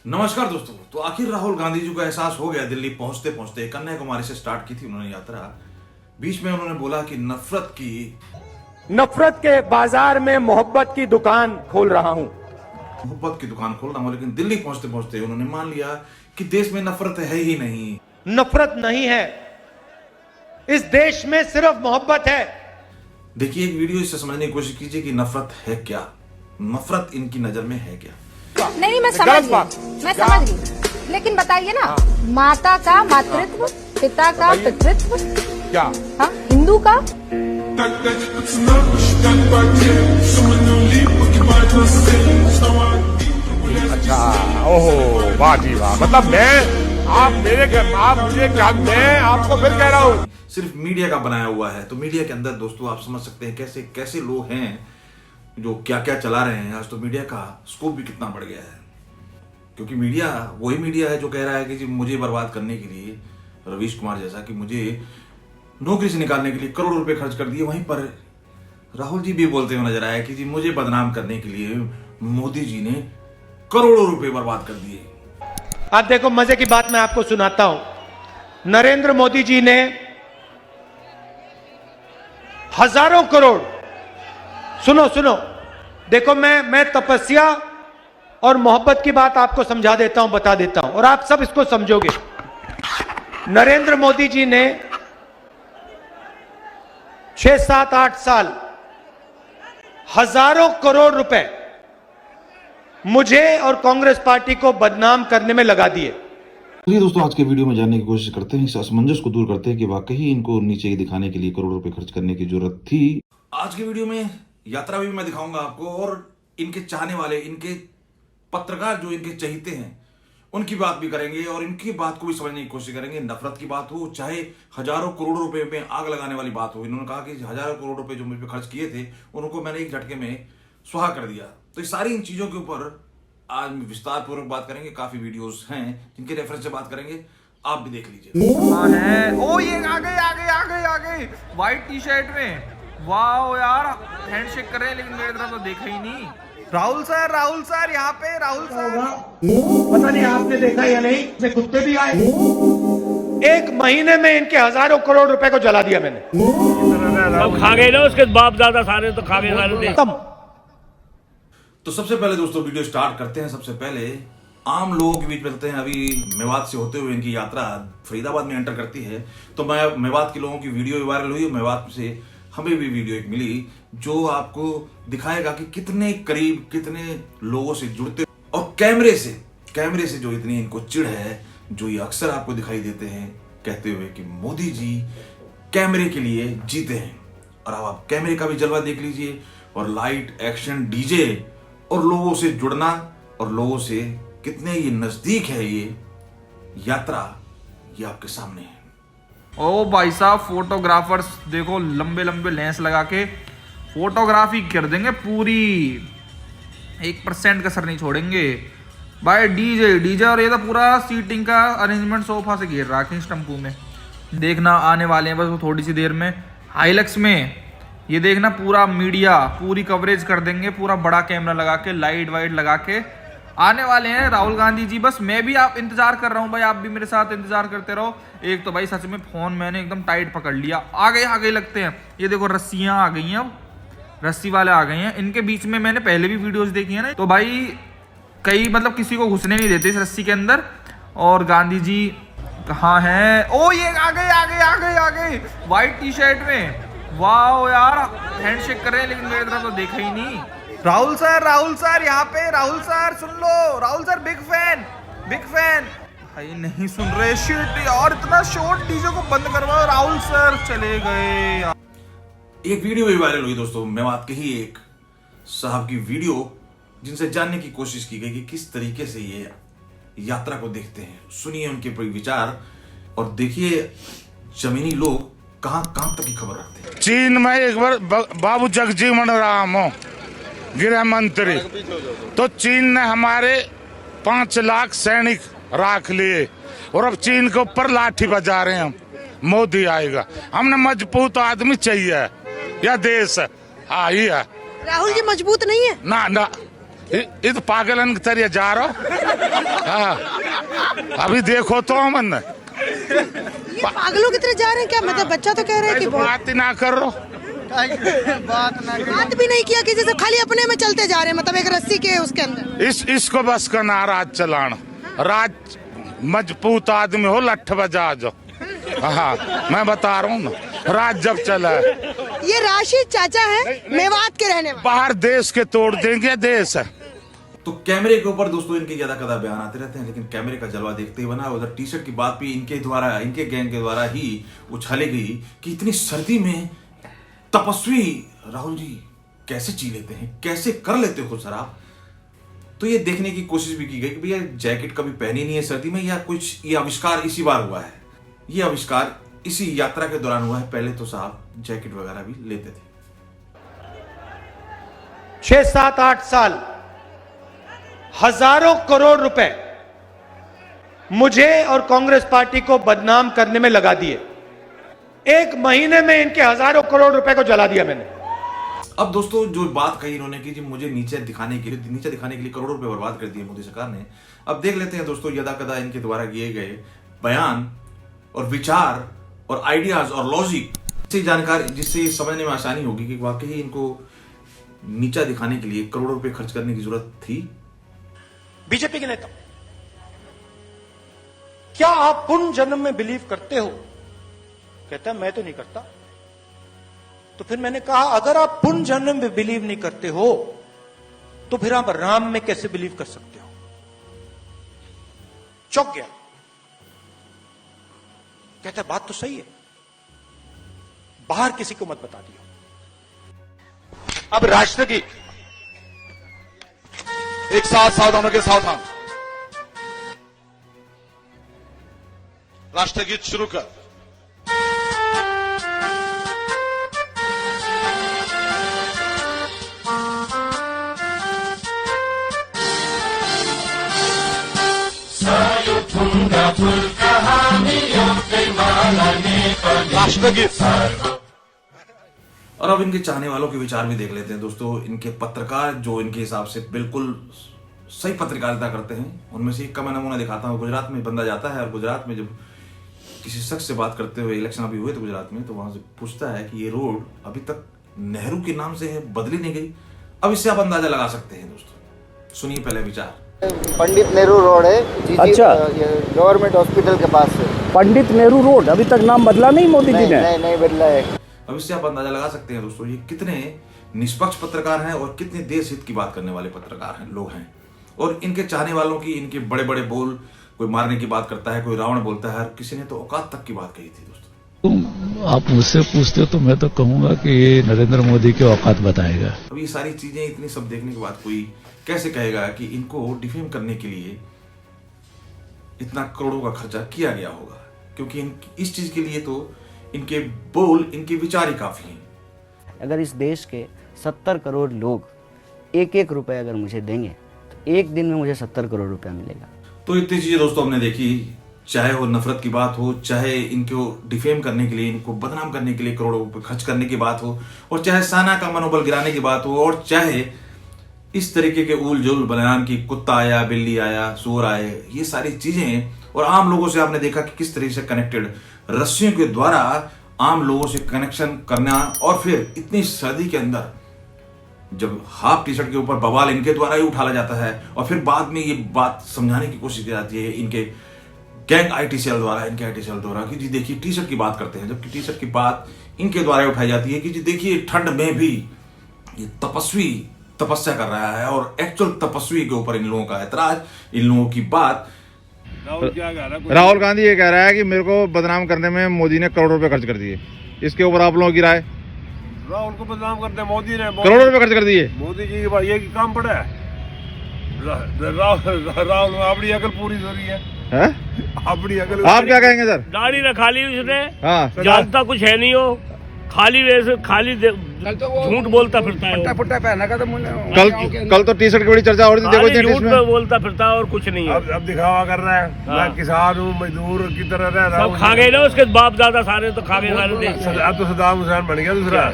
नमस्कार दोस्तों। तो आखिर राहुल गांधी जी को एहसास हो गया दिल्ली पहुंचते पहुंचते। कन्याकुमारी से स्टार्ट की थी उन्होंने यात्रा। बीच में उन्होंने बोला कि नफरत के बाजार में मोहब्बत की दुकान खोल रहा हूं। मोहब्बत की दुकान खोल रहा हूं। लेकिन दिल्ली पहुंचते पहुंचते उन्होंने मान लिया कि देश में नफरत है ही नहीं। नफरत नहीं है, इस देश में सिर्फ मोहब्बत है। देखिए एक वीडियो, इससे समझने की कोशिश कीजिए कि नफरत है क्या, नफरत इनकी नजर में है क्या। नहीं, मैं समझ गई, लेकिन बताइए ना, माता का मातृत्व, पिता का पितृत्व, क्या हाँ, हिंदू का। अच्छा, ओहो, वाह जी वाह। मतलब आप मेरे घर, आप मुझे क्या, मैं आपको फिर कह रहा हूँ, सिर्फ मीडिया का बनाया हुआ है। तो मीडिया के अंदर दोस्तों आप समझ सकते हैं कैसे कैसे लोग हैं जो क्या क्या चला रहे हैं। आज तो मीडिया का स्कोप भी कितना बढ़ गया है, क्योंकि मीडिया वही मीडिया है जो कह रहा है कि जी मुझे बर्बाद करने के लिए, रवीश कुमार जैसा, कि मुझे नौकरी से निकालने के लिए करोड़ों रुपए खर्च कर दिए। वहीं पर राहुल जी भी बोलते हुए नजर आए कि जी मुझे बदनाम करने के लिए मोदी जी ने करोड़ों रुपए बर्बाद कर दिए। आप देखो, मजे की बात मैं आपको सुनाता हूं। नरेंद्र मोदी जी ने हजारों करोड़, सुनो, देखो मैं तपस्या और मोहब्बत की बात आपको समझा देता हूं, बता देता हूं, और आप सब इसको समझोगे। नरेंद्र मोदी जी ने 6, 7, 8 साल हजारों करोड़ रुपए मुझे और कांग्रेस पार्टी को बदनाम करने में लगा दिए। चलिए दोस्तों, आज के वीडियो में जानने की कोशिश करते हैं, इस असमंजस को दूर करते हैं कि वाकई इनको नीचे दिखाने के लिए करोड़ों रुपए खर्च करने की जरूरत थी। आज के वीडियो में यात्रा भी मैं दिखाऊंगा आपको, और इनके चाहने वाले, इनके पत्रकार जो इनके चहीते हैं, उनकी बात भी करेंगे और इनकी बात को भी समझने की कोशिश करेंगे। नफरत की बात हो, चाहे हजारों करोड़ों रुपए में आग लगाने वाली बात हो। इन्होंने कहा कि हजारों करोड़ रुपए जो मुझ पर खर्च किए थे उनको मैंने एक झटके में सुहा कर दिया। तो ये सारी इन चीजों के ऊपर आज विस्तार पूर्वक बात करेंगे। काफी वीडियोस हैं जिनके रेफरेंस से बात करेंगे, आप भी देख लीजिए। हाँ है। ओ ये आ गए व्हाइट टी शर्ट में। वाह यार, हैंडशेक कर रहे हैं, लेकिन मेरी तरफ तो देखा ही नहीं। राहुल सर यहाँ पे। राहुल सर, पता नहीं आपने देखा या नहीं, इसमें कुत्ते भी आए। एक महीने में इनके हजारों करोड़ रुपए को जला दिया मैंने। अब खा गए ना उसके बाप दादा सारे, तो खा गए सारे। तो सबसे पहले दोस्तों वीडियो स्टार्ट करते हैं। सबसे पहले आम लोगों के बीच में चलते हैं। अभी मेवात से होते हुए इनकी यात्रा फरीदाबाद में एंटर करती है। तो मैं मेवात के लोगों की वीडियो भी वायरल हुई, मेवात से हमें भी वीडियो एक मिली जो आपको दिखाएगा कि कितने करीब, कितने लोगों से जुड़ते, और कैमरे से जो इतनी इनको चिढ़ है, जो ये अक्सर आपको दिखाई देते हैं कहते हुए कि मोदी जी कैमरे के लिए जीते हैं। और अब आप कैमरे का भी जलवा देख लीजिए, और लाइट, एक्शन, डीजे, और लोगों से जुड़ना, और लोगों से कितने ये नजदीक है ये यात्रा, ये आपके सामने है। ओ भाई साहब, फोटोग्राफर्स देखो, लंबे लंबे लेंस लगा के फोटोग्राफी कर देंगे पूरी, 1% कसर नहीं छोड़ेंगे भाई। डीजे और ये तो पूरा सीटिंग का अरेंजमेंट सोफा से घेर रखा है इस टेम्पू में। देखना आने वाले हैं बस वो थोड़ी सी देर में हाइलक्स में। ये देखना पूरा मीडिया पूरी कवरेज कर देंगे, पूरा बड़ा कैमरा लगा के, लाइट वाइट लगा के आने वाले हैं राहुल गांधी जी। बस मैं भी आप इंतजार कर रहा हूँ भाई, आप भी मेरे साथ इंतजार करते रहो। एक तो भाई सच में फोन मैंने एकदम टाइट पकड़ लिया। आ गए लगते हैं। ये देखो रस्सियां आ गई हैं, अब रस्सी वाले आ गए हैं। इनके बीच में मैंने पहले भी वीडियोस देखी है ना, तो भाई कई मतलब किसी को घुसने नहीं देते इस रस्सी के अंदर। और गांधी जी कहाँ हैं? ओ ये आ गए व्हाइट टी शर्ट में। वाह यार, हैंडशेक कर रहे हैं, लेकिन मेरी तरफ तो देखा ही नहीं। राहुल सर यहाँ पे। राहुल सर सुन लो, राहुल सर बिग फैन। भाई नहीं सुन रहे, शिट यार, इतना शॉर्ट डीजे को बंद करवाओ। राहुल सर चले गए। एक वीडियो भी वायरल हुई दोस्तों, मेवात के ही एक साहब की वीडियो, जिनसे जानने की कोशिश की गई कि किस तरीके से ये यात्रा को देखते हैं। सुनिए उनके विचार, और देखिए जमीनी लोग कहां तक की खबर रखते हैं। चीन में एक बार बाबू जगजीवन राम गृह मंत्री, तो चीन ने हमारे 5 लाख सैनिक राख लिए, और अब चीन के ऊपर लाठी बजा रहे हैं हम। मोदी आएगा, हमने मजबूत आदमी चाहिए या देश? हाँ ही है। राहुल जी मजबूत नहीं है ना ये तो पागलन की तरह जा रहा हाँ अभी देखो तो अमन ये पागलों की तरह जा रहे हैं क्या? मतलब बच्चा तो कह रहा है कि बात ही ना कर रहा बात भी नहीं किया कि जैसे खाली अपने में चलते जा रहे हैं, मतलब एक रस्सी के उसके अंदर। इसको बस का ना राज चलाना। राज मजबूत आदमी हो लठ बजा जो। हाँ मैं बता रहा हूँ ना, राज जब चला है। ये राशिद चाचा है, मेवात के रहने वाले। बाहर देश के तोड़ देंगे देश है। तो कैमरे के ऊपर दोस्तों इनके ज्यादा कदा बयान आते रहते हैं, लेकिन कैमरे का जलवा देखते ही बना। उधर टी शर्ट की बात भी इनके द्वारा, इनके गैंग के द्वारा ही उछाली गई कि इतनी सर्दी में तपस्वी राहुल जी कैसे जी लेते हैं, कैसे कर लेते हो सर आप। तो ये देखने की कोशिश भी की गई कि भैया जैकेट कभी पहनी नहीं है सर्दी में, या कुछ ये आविष्कार इसी बार हुआ है। ये आविष्कार इसी यात्रा के दौरान हुआ है। पहले तो साहब जैकेट वगैरह भी लेते थे। 6, 7, 8 साल हजारों करोड़ रुपए मुझे और कांग्रेस पार्टी को बदनाम करने में लगा दिए। 1 महीने में इनके हजारों करोड़ रुपए को जला दिया मैंने। अब दोस्तों जो बात कही इन्होंने कि जी मुझे नीचे दिखाने के लिए करोड़ों रुपए बर्बाद कर दिए मोदी सरकार ने। अब देख लेते हैं दोस्तों यदा कदा इनके द्वारा किए गए बयान और विचार और आइडियाज और लॉजिक से जानकारी, जिससे समझने में आसानी होगी कि वाकई इनको नीचा दिखाने के लिए करोड़ों रुपए खर्च करने की जरूरत थी। बीजेपी के नेता, क्या आप पुनर्जन्म में बिलीव करते हो? कहता है मैं तो नहीं करता। तो फिर मैंने कहा अगर आप पुनर्जन्म में बिलीव नहीं करते हो तो फिर आप राम में कैसे बिलीव कर सकते हो? चौंक गया। कहता है बात तो सही है, बाहर किसी को मत बता दियो। अब राष्ट्रगीत एक साथ सावधानों के सावधान। राष्ट्रगीत शुरू कर। राष्ट्रगीत। और अब इनके चाहने वालों के विचार भी देख लेते हैं दोस्तों। इनके पत्रकार जो इनके हिसाब से बिल्कुल सही पत्रकारिता करते हैं, उनमें से एक का मैं नमूना दिखाता हूँ। गुजरात में बंदा जाता है और गुजरात में जब किसी शख्स से बात करते हुए, इलेक्शन अभी हुए थे गुजरात में, तो वहां से पूछता है कि ये रोड अभी तक नेहरू के नाम से है, बदली नहीं गई। अब इससे आप अंदाजा लगा सकते हैं दोस्तों। सुनिए पहले विचार। पंडित नेहरू रोड है जी। अच्छा, गवर्नमेंट हॉस्पिटल के पास है पंडित नेहरू रोड। अभी तक नाम बदला नहीं मोदी जी ने? नहीं बदला है। अब इससे आप अंदाजा लगा सकते हैं दोस्तों ये कितने निष्पक्ष पत्रकार हैं और कितने देश हित की बात करने वाले पत्रकार हैं, लोग हैं। और इनके चाहने वालों की इनके बड़े बड़े बोल, कोई मारने की बात करता है, कोई रावण बोलता है, किसी ने तो औकात तक की बात कही थी दोस्तों। आप मुझसे पूछते हो तो मैं तो कहूंगा कि ये नरेंद्र मोदी की औकात बताएगा। अब ये सारी चीजें इतनी सब देखने के बाद कोई कैसे कहेगा कि इनको डिफेम करने के लिए इतना करोड़ों का खर्चा किया गया होगा, क्योंकि इस चीज के लिए तो इनके बोल, इनके विचार ही काफी हैं। अगर इस देश के 70 करोड़ लोग 1-1 रुपए अगर मुझे देंगे तो एक दिन में मुझे 70 करोड़ रुपया मिलेगा। तो इतनी चीजें दोस्तों हमने देखी, चाहे वो नफरत की बात हो, चाहे इनको डिफेम करने के लिए, इनको बदनाम करने के लिए करोड़ों रुपए खर्च करने की बात हो, और चाहे साना का मनोबल गिराने की बात हो, और चाहे इस तरीके के उल जुल बयान की कुत्ता आया, बिल्ली आया, सूअर आए, ये सारी चीजें। और आम लोगों से आपने देखा कि किस तरीके से कनेक्टेड रस्सियों के द्वारा आम लोगों से कनेक्शन करना, और फिर इतनी सर्दी के अंदर जब हाफ टी शर्ट के ऊपर बवाल इनके द्वारा ही उठाया जाता है, और फिर बाद में ये बात समझाने की कोशिश की जाती है इनके गैंग आईटी सेल द्वारा, इनके आईटी सेल द्वारा कि जी देखिए टी शर्ट की बात करते हैं, जबकि टी शर्ट की बात इनके द्वारा उठाई जाती है कि जी देखिए ठंड में भी ये तपस्वी तपस्या कर रहा है। और एक्चुअल तपस्वी के ऊपर इन लोगों का ऐतराज, इन लोगों की बात। राहुल गांधी ये कह रहा है कि मेरे को बदनाम करने में मोदी ने करोड़ों रुपए खर्च कर दिए। इसके ऊपर आप लोगों की राय? राहुल को बदनाम करते मोदी ने करोड़ों रुपए खर्च कर दिए। मोदी जी के पास ये काम पड़ा है। राहुल में अपनी अकल पूरी हो रही है। अपनी अकल। आप क्या कहेंगे सर? दाढ़ी रखा ली उसने। हाँ, जानता कुछ है नहीं हो, खाली वैसे खाली झूठ बोलता फिरता है। पहना का तो कल तो टी शर्ट की बड़ी चर्चा हो रही थी, देखो झूठ में बोलता फिरता है और कुछ नहीं है। अब दिखावा कर रहा है। मैं किसान हूँ, मजदूर की तरह रह रहा हूँ। सब खा गए ना उसके बाप दादा, सारे तो खा गए सारे देश। अब तो सद्दाम हुसैन बन गया दूसरा।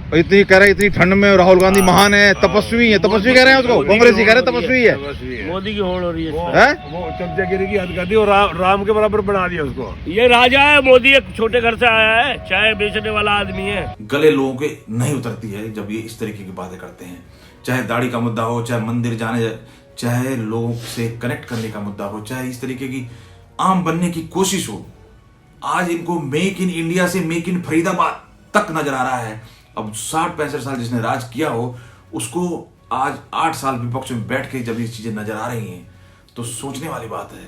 और इतनी कह रहे हैं, इतनी ठंड में राहुल गांधी महान है, तपस्वी है, तपस्वी कह रहे हैं उसको, कांग्रेसी कह रहे हैं तपस्वी है। मोदी की होड़ हो रही है वो कब्जागिरी की हद कर दी और राम के बराबर बना दिया उसको। ये राजा है, मोदी एक छोटे घर से आया है, चाय बेचने वाला आदमी है। गले लोगों के नहीं उतरती है जब ये इस तरीके की बातें करते हैं, चाहे दाढ़ी का मुद्दा हो, चाहे मंदिर जाने, चाहे लोगों से कनेक्ट करने का मुद्दा हो, चाहे इस तरीके की आम बनने की कोशिश हो। आज इनको मेक इन इंडिया से मेक इन फरीदाबाद तक नजर आ रहा है। अब 60-65 साल जिसने राज किया हो उसको आज 8 साल विपक्ष में बैठ के जब ये चीजें नजर आ रही हैं तो सोचने वाली बात है,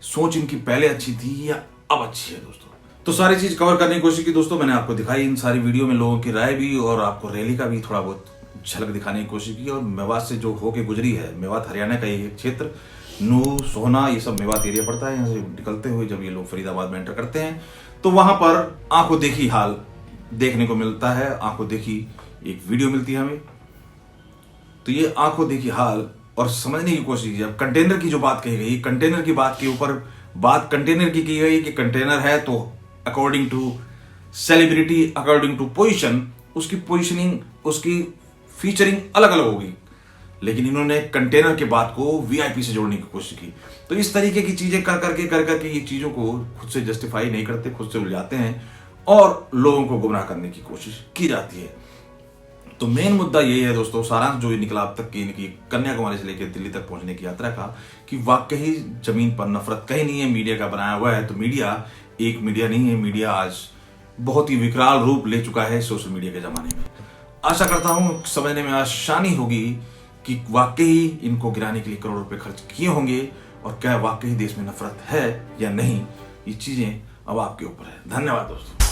सोच इनकी पहले अच्छी थी या अब अच्छी है दोस्तों। तो सारी चीज कवर करने की कोशिश की दोस्तों, मैंने आपको दिखाई इन सारी वीडियो में लोगों की राय भी और आपको रैली का भी थोड़ा बहुत झलक दिखाने की कोशिश की। और मेवात से जो होके गुजरी है, मेवात हरियाणा का ये क्षेत्र, नूह, सोहना, ये सब मेवात एरिया पड़ता है। यहाँ से निकलते हुए जब ये लोग फरीदाबाद में एंटर करते हैं तो वहां पर आंखों देखी हाल देखने को मिलता है, आंखों देखी एक वीडियो मिलती है हमें। तो ये आंखों देखी हाल और समझने की कोशिश की। अब कंटेनर की जो बात कही गई, कंटेनर की बात के ऊपर बात कंटेनर की गई कि कंटेनर है तो according to celebrity, according to position, उसकी पोजीशनिंग, उसकी फीचरिंग अलग अलग होगी। लेकिन इन्होंने कंटेनर के बात को वीआईपी से जोड़ने की कोशिश की। तो इस तरीके की चीजें कर करके ये चीजों को खुद से जस्टिफाई नहीं करते, खुद से उलझाते हैं और लोगों को गुमराह करने की कोशिश की जाती है। तो मेन मुद्दा यही है दोस्तों, सारांश जो निकला अब तक की इनकी कन्याकुमारी से लेकर दिल्ली तक पहुंचने की यात्रा का, कि वाकई जमीन पर नफरत कहीं नहीं है, मीडिया का बनाया हुआ है। तो मीडिया एक मीडिया नहीं है, मीडिया आज बहुत ही विकराल रूप ले चुका है सोशल मीडिया के जमाने में। आशा करता हूं समझने में आसानी होगी कि वाकई इनको गिराने के लिए करोड़ों रुपए खर्च किए होंगे और क्या वाकई देश में नफरत है या नहीं। ये चीजें अब आपके ऊपर है। धन्यवाद दोस्तों।